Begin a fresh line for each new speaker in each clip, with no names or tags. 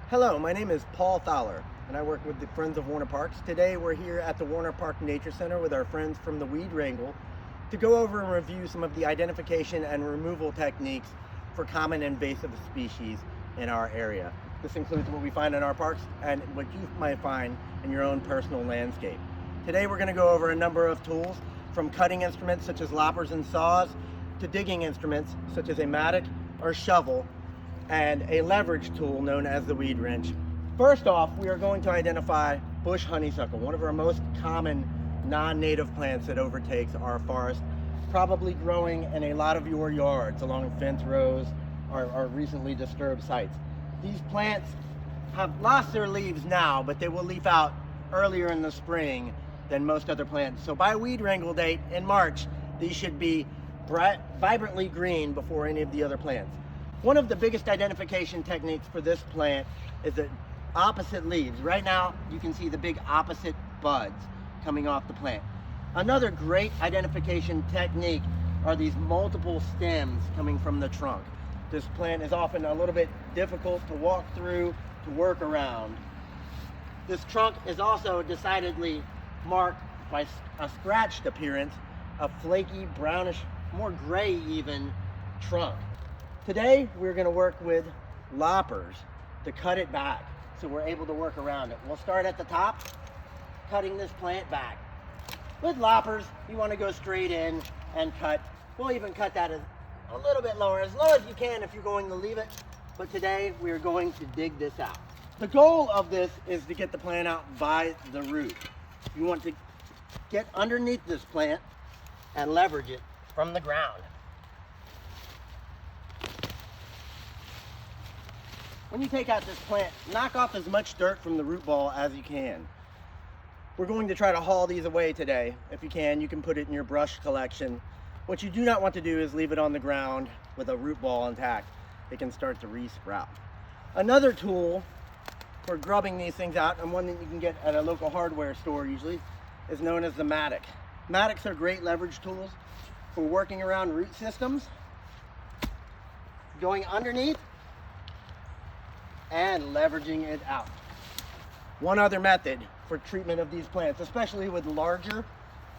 Hello, my name is Paul Thaler, and I work with the Friends of Warner Parks. Today we're here at the Warner Park Nature Center with our friends from the Wrangle to go over and review some of the identification and removal techniques for common invasive species in our area. This includes what we find in our parks and what you might find in your own personal landscape. Today we're going to go over a number of tools, from cutting instruments such as loppers and saws to digging instruments such as a mattock or shovel, and a leverage tool known as the weed wrench. First off, we are going to identify bush honeysuckle, one of our most common non-native plants that overtakes our forest, probably growing in a lot of your yards along fence rows or recently disturbed sites. These plants have lost their leaves now, but they will leaf out earlier in the spring than most other plants. So by weed wrangle date in March, these should be bright, vibrantly green before any of the other plants. One of the biggest identification techniques for this plant is the opposite leaves. Right now, you can see the big opposite buds coming off the plant. Another great identification technique are these multiple stems coming from the trunk. This plant is often a little bit difficult to walk through, to work around. This trunk is also decidedly marked by a scratched appearance, a flaky, brownish, more gray even trunk. Today, we're going to work with loppers to cut it back so we're able to work around it. We'll start at the top, cutting this plant back. With loppers, you want to go straight in and cut. We'll even cut that a little bit lower, as low as you can if you're going to leave it. But today, we're going to dig this out. The goal of this is to get the plant out by the root. You want to get underneath this plant and leverage it from the ground. When you take out this plant, knock off as much dirt from the root ball as you can. We're going to try to haul these away today. If you can put it in your brush collection. What you do not want to do is leave it on the ground with a root ball intact. It can start to re-sprout. Another tool for grubbing these things out, and one that you can get at a local hardware store usually, is known as the mattock. Mattocks are great leverage tools for working around root systems, going underneath, and leveraging it out. One other method for treatment of these plants, especially with larger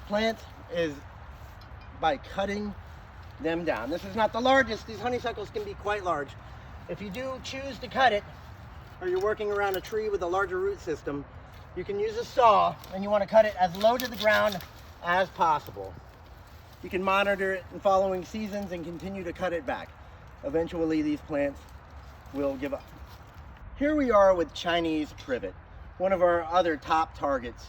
plants, is by cutting them down. This is not the largest. These honeysuckles can be quite large. If you do choose to cut it, or you're working around a tree with a larger root system, you can use a saw, and you want to cut it as low to the ground as possible. You can monitor it in following seasons and continue to cut it back. Eventually, these plants will give up. Here we are with Chinese privet, one of our other top targets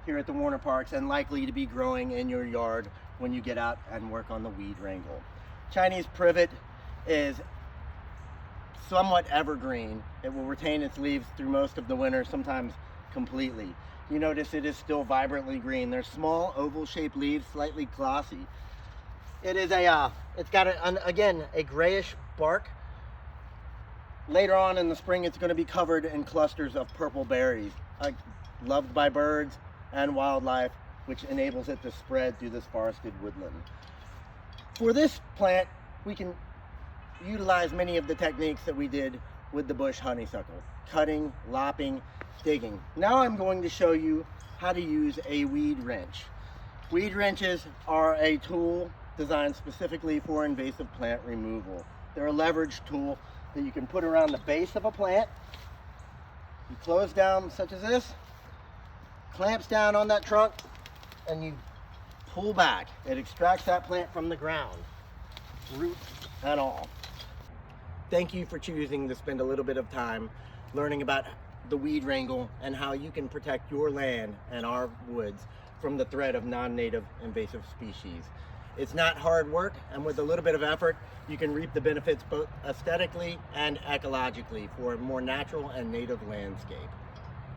here at the Warner Parks, and likely to be growing in your yard when you get out and work on the weed wrangle. Chinese privet is somewhat evergreen. It will retain its leaves through most of the winter, sometimes completely. You notice it is still vibrantly green. They're small, oval-shaped leaves, slightly glossy. It's got again a grayish bark. Later on in the spring, it's going to be covered in clusters of purple berries, loved by birds and wildlife, which enables it to spread through this forested woodland. For this plant, we can utilize many of the techniques that we did with the bush honeysuckle: cutting, lopping, digging. Now I'm going to show you how to use a weed wrench. Weed wrenches are a tool designed specifically for invasive plant removal. They're a leverage tool that you can put around the base of a plant. You close down such as this, clamps down on that trunk, and you pull back. It extracts that plant from the ground, roots and all. Thank you for choosing to spend a little bit of time learning about the weed wrangle and how you can protect your land and our woods from the threat of non-native invasive species. It's not hard work, and with a little bit of effort, you can reap the benefits both aesthetically and ecologically for a more natural and native landscape.